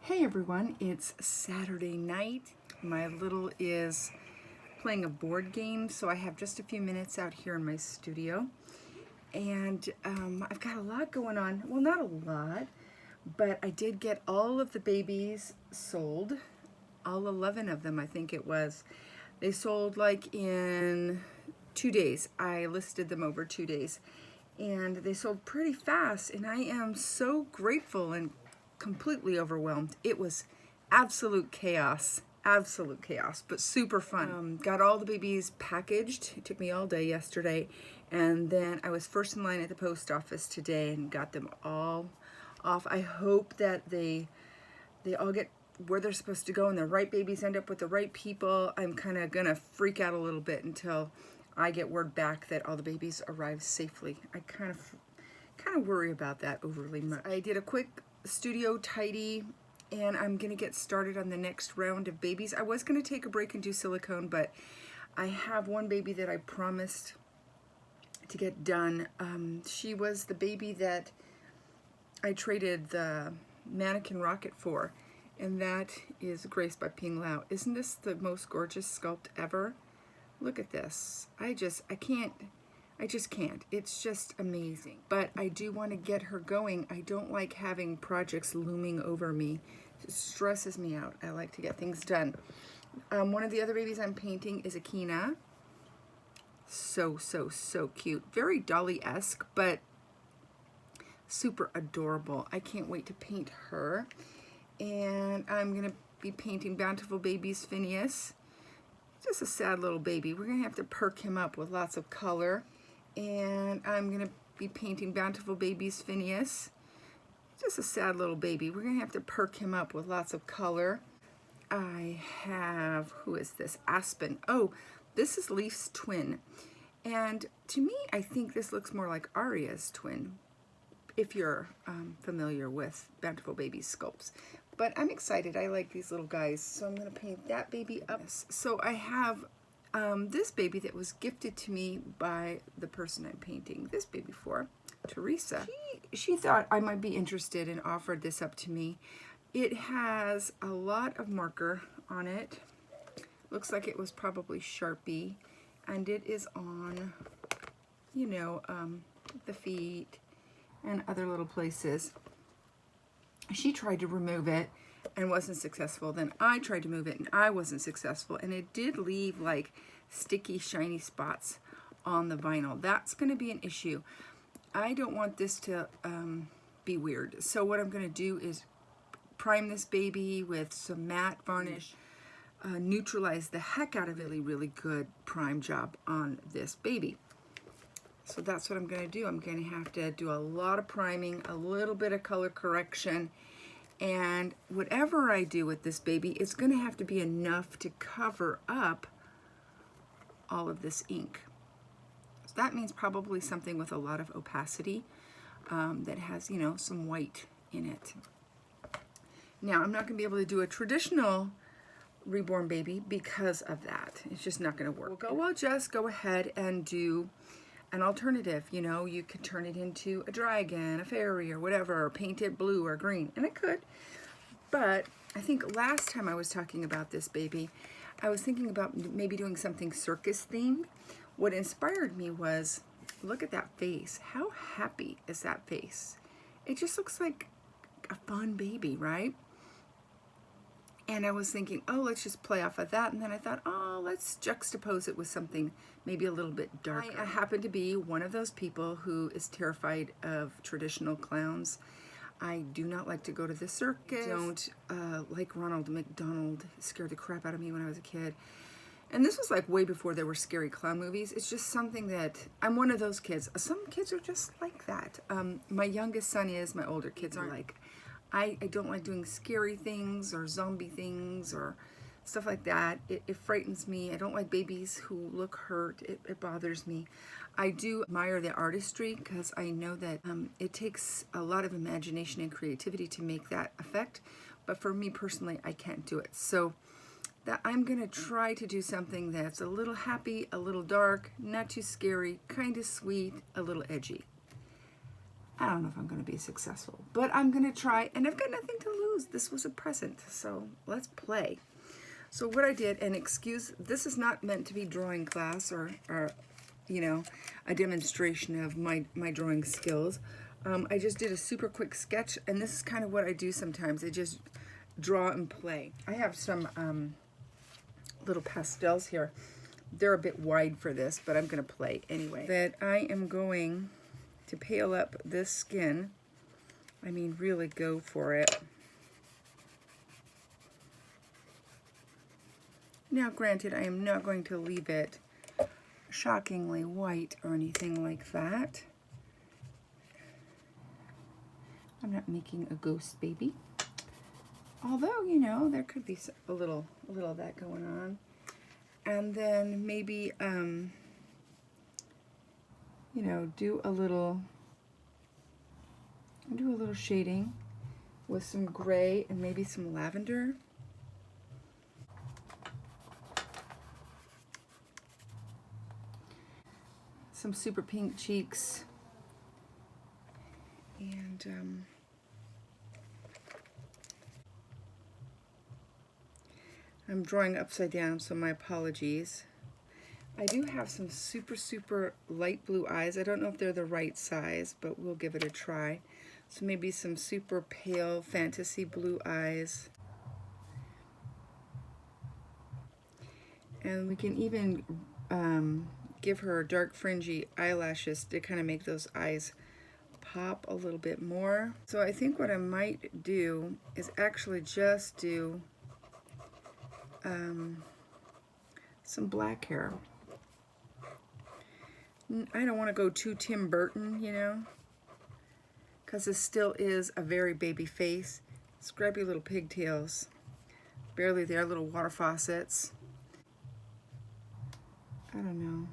Hey everyone, it's Saturday night. My little is playing a board game, so I have just a few minutes out here in my studio. And I've got a lot going on. Well, not a lot, but I did get all of the babies sold. All 11 of them, I think it was. They sold like in 2 days. I listed them over 2 days. And they sold pretty fast, and I am so grateful and completely overwhelmed. It was absolute chaos, but super fun. Got all the babies packaged. It took me all day yesterday, and then I was first in line at the post office today and got them all off. I hope that they all get where they're supposed to go and the right babies end up with the right people. I'm kind of gonna freak out a little bit until I get word back that all the babies arrive safely. I kind of worry about that overly much. I did a quick studio tidy, and I'm gonna get started on the next round of babies. I was gonna take a break and do silicone, but I have one baby that I promised to get done. She was the baby that I traded the mannequin rocket for, and that is Grace by Ping Lao. Isn't this the most gorgeous sculpt ever? Look at this. I just can't. It's just amazing. But I do want to get her going. I don't like having projects looming over me. It stresses me out. I like to get things done. One of the other babies I'm painting is Akina. So cute. Very Dolly-esque, but super adorable. I can't wait to paint her. And I'm going to be painting Bountiful Baby's Phineas. Just a sad little baby. We're gonna have to perk him up with lots of color. And I'm gonna be painting Bountiful Baby's Phineas. Just a sad little baby. We're gonna have to perk him up with lots of color. I have, who is this? Aspen. Oh, this is Leaf's twin. And to me, I think this looks more like Aria's twin, if you're familiar with Bountiful Baby's sculpts. But I'm excited. I like these little guys. So I'm going to paint that baby up. So I have this baby that was gifted to me by the person I'm painting this baby for, Teresa. She thought I might be interested and offered this up to me. It has a lot of marker on it. Looks like it was probably Sharpie. And it is on, you know, the feet and other little places. She tried to remove it and wasn't successful. Then I tried to move it and I wasn't successful. And it did leave like sticky, shiny spots on the vinyl. That's going to be an issue. I don't want this to be weird. So what I'm going to do is prime this baby with some matte varnish, neutralize the heck out of it. Really good prime job on this baby. So that's what I'm going to do. I'm going to have to do a lot of priming, a little bit of color correction, and whatever I do with this baby, it's going to have to be enough to cover up all of this ink. So that means probably something with a lot of opacity that has, you know, some white in it. Now, I'm not going to be able to do a traditional Reborn baby because of that. It's just not going to work. We'll just go ahead and do an alternative. You know, you could turn it into a dragon, a fairy, or whatever, or paint it blue or green, and it could. But I think last time I was talking about this baby, I was thinking about maybe doing something circus themed. What inspired me was, look at that face. How happy is that face? It just looks like a fun baby, right? And I was thinking, oh, let's just play off of that. And then I thought, oh, let's juxtapose it with something maybe a little bit darker. I happen to be one of those people who is terrified of traditional clowns. I do not like to go to the circus. I don't like Ronald McDonald. It scared the crap out of me when I was a kid. And this was like way before there were scary clown movies. It's just something that, I'm one of those kids. Some kids are just like that. My youngest son is, my older kids aren't. Like, I don't like doing scary things or zombie things or stuff like that. It frightens me. I don't like babies who look hurt. It bothers me. I do admire the artistry because I know that it takes a lot of imagination and creativity to make that effect. But for me personally, I can't do it. So that I'm going to try to do something that's a little happy, a little dark, not too scary, kind of sweet, a little edgy. I don't know if I'm going to be successful, but I'm going to try, and I've got nothing to lose. This was a present, so let's play. So what I did, and excuse, this is not meant to be drawing class or you know, a demonstration of my drawing skills. I just did a super quick sketch, and this is kind of what I do sometimes. I just draw and play. I have some little pastels here. They're a bit wide for this, but I'm going to play anyway. That I am going to pale up this skin. I mean, really go for it. Now, granted, I am not going to leave it shockingly white or anything like that. I'm not making a ghost baby. Although, you know, there could be a little of that going on. And then maybe, you know, do a little shading with some gray and maybe some lavender. Some super pink cheeks. And I'm drawing upside down, so my apologies. I do have some super light blue eyes. I don't know if they're the right size, but we'll give it a try. So maybe some super pale fantasy blue eyes. And we can even give her dark fringy eyelashes to kind of make those eyes pop a little bit more. So I think what I might do is actually just do some black hair. I don't want to go too Tim Burton, you know, because this still is a very baby face. Scrappy little pigtails, barely there, little water faucets. I don't know.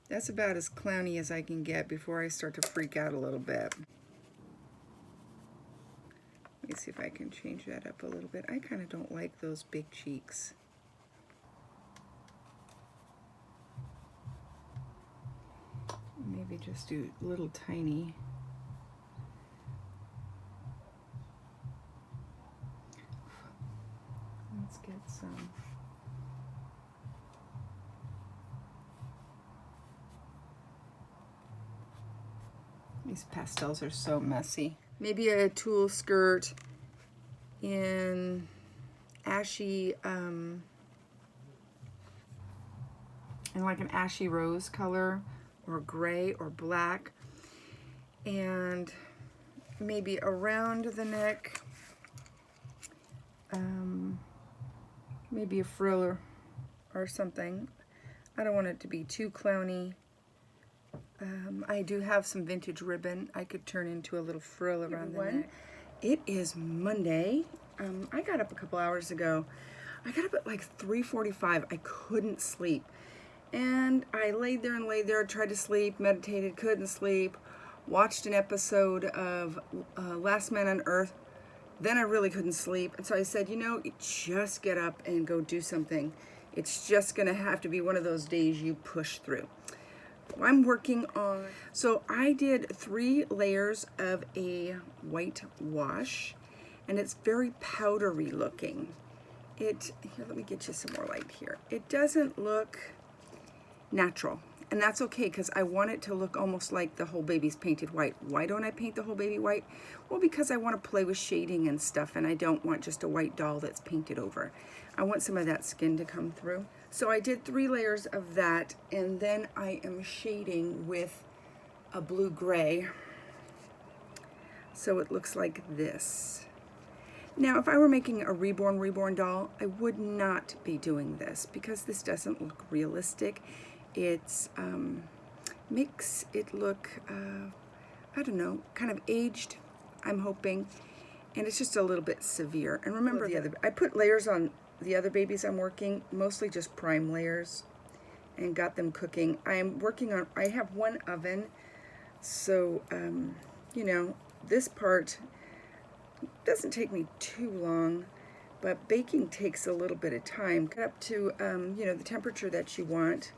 That's about as clowny as I can get before I start to freak out a little bit. Let me see if I can change that up a little bit. I kind of don't like those big cheeks. Maybe just do little tiny. Let's get some. These pastels are so messy. Maybe a tulle skirt in ashy, in like an ashy rose color, or gray or black, and maybe around the neck, maybe a frill or something. I don't want it to be too clowny. I do have some vintage ribbon I could turn into a little frill around the neck. It is Monday. I got up a couple hours ago. I got up at like 3:45. I couldn't sleep. And I laid there, tried to sleep, meditated, couldn't sleep, watched an episode of Last Man on Earth. Then I really couldn't sleep. And so I said, you know, just get up and go do something. It's just going to have to be one of those days you push through. I'm working on, so I did 3 layers of a white wash, and it's very powdery looking. Here, let me get you some more light here. It doesn't look natural, and that's okay because I want it to look almost like the whole baby's painted white. Why don't I paint the whole baby white? Well, because I want to play with shading and stuff, and I don't want just a white doll that's painted over. I want some of that skin to come through. So I did 3 layers of that, and then I am shading with a blue-gray. So it looks like this. Now, if I were making a Reborn doll, I would not be doing this because this doesn't look realistic. It's makes it look, I don't know, kind of aged, I'm hoping, and it's just a little bit severe. And remember, I put layers on the other babies I'm working, mostly just prime layers, and got them cooking. I am working on, I have 1 oven, so, you know, this part doesn't take me too long, but baking takes a little bit of time. Cut up to, you know, the temperature that you want,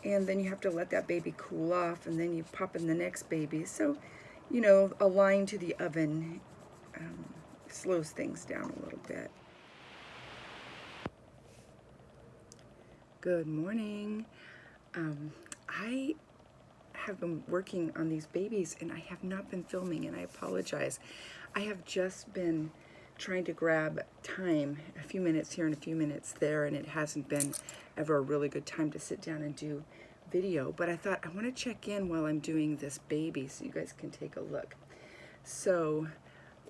and then you have to let that baby cool off, and then you pop in the next baby. So, you know, a line to the oven slows things down a little bit. Good morning. I have been working on these babies and I have not been filming, and I apologize. I have just been trying to grab time, a few minutes here and a few minutes there, and it hasn't been ever a really good time to sit down and do video. But I thought I want to check in while I'm doing this baby so you guys can take a look. So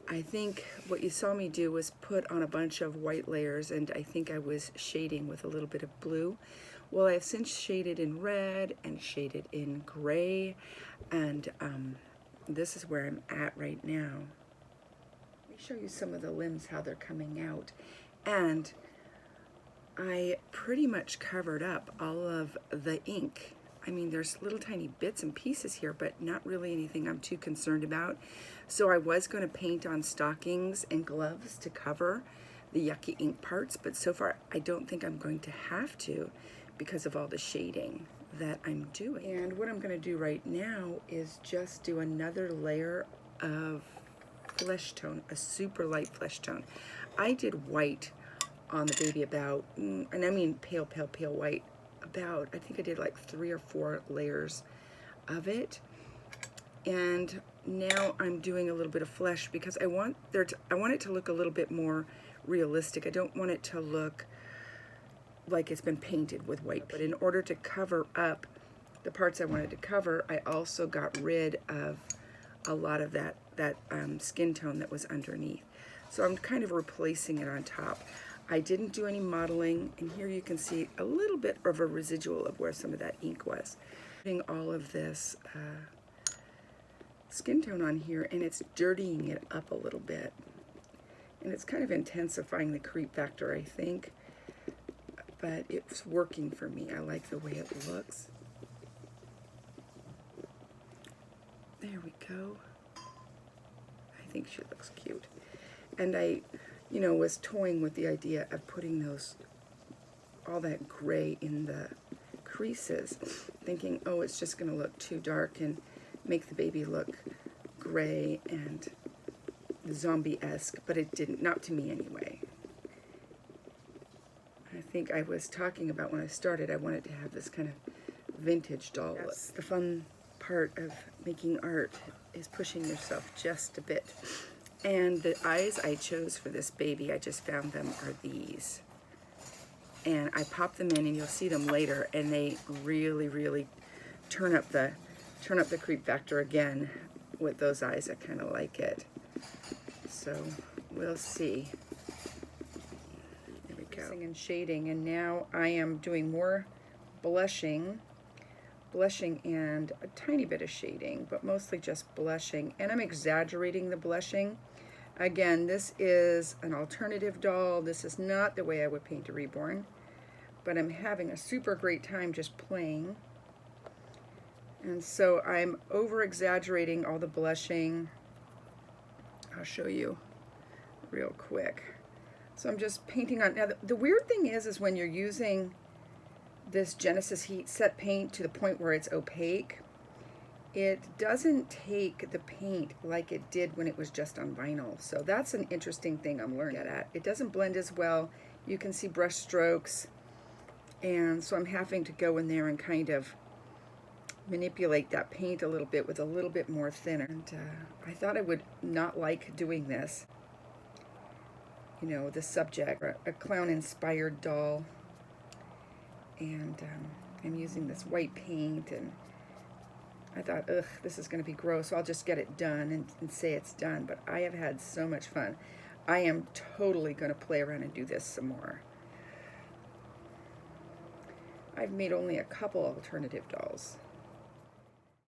I think what you saw me do was put on a bunch of white layers, and I think I was shading with a little bit of blue. Well, I've since shaded in red and shaded in gray, and this is where I'm at right now. Let me show you some of the limbs, how they're coming out. And I pretty much covered up all of the ink. I mean, there's little tiny bits and pieces here, but not really anything I'm too concerned about. So I was going to paint on stockings and gloves to cover the yucky ink parts, but so far I don't think I'm going to have to because of all the shading that I'm doing. And what I'm going to do right now is just do another layer of flesh tone, a super light flesh tone. I did white on the baby about, and I mean pale, pale, pale white, about, I think I did like 3 or 4 layers of it. And now I'm doing a little bit of flesh because I want it to look a little bit more realistic. I don't want it to look like it's been painted with white. But in order to cover up the parts I wanted to cover, I also got rid of a lot of that skin tone that was underneath. So I'm kind of replacing it on top. I didn't do any modeling, and here you can see a little bit of a residual of where some of that ink was. Putting all of this skin tone on here, and it's dirtying it up a little bit. And it's kind of intensifying the creep factor, I think. But it's working for me. I like the way it looks. There we go. I think she looks cute. And I, you know, was toying with the idea of putting all that gray in the creases, thinking, oh, it's just going to look too dark and make the baby look gray and zombie-esque, but it didn't, not to me anyway. I think I was talking about when I started, I wanted to have this kind of vintage doll look. That's the fun part of making art, is pushing yourself just a bit. And the eyes I chose for this baby, I just found them, are these. And I pop them in, and you'll see them later, and they really, really turn up the creep factor again with those eyes. I kind of like it. So we'll see. There we go. And shading, and now I am doing more blushing and a tiny bit of shading, but mostly just blushing. And I'm exaggerating the blushing. Again, this is an alternative doll. This is not the way I would paint a Reborn, but I'm having a super great time just playing. And so I'm over exaggerating all the blushing. I'll show you real quick. So I'm just painting on. Now the weird thing is when you're using this Genesis Heat set paint to the point where it's opaque, it doesn't take the paint like it did when it was just on vinyl. So that's an interesting thing I'm learning at. It doesn't blend as well. You can see brush strokes, and so I'm having to go in there and kind of manipulate that paint a little bit with a little bit more thinner. And I thought I would not like doing this. You know, the subject, a clown-inspired doll. And I'm using this white paint, and I thought, ugh, this is going to be gross, so I'll just get it done and say it's done. But I have had so much fun. I am totally going to play around and do this some more. I've made only a couple alternative dolls.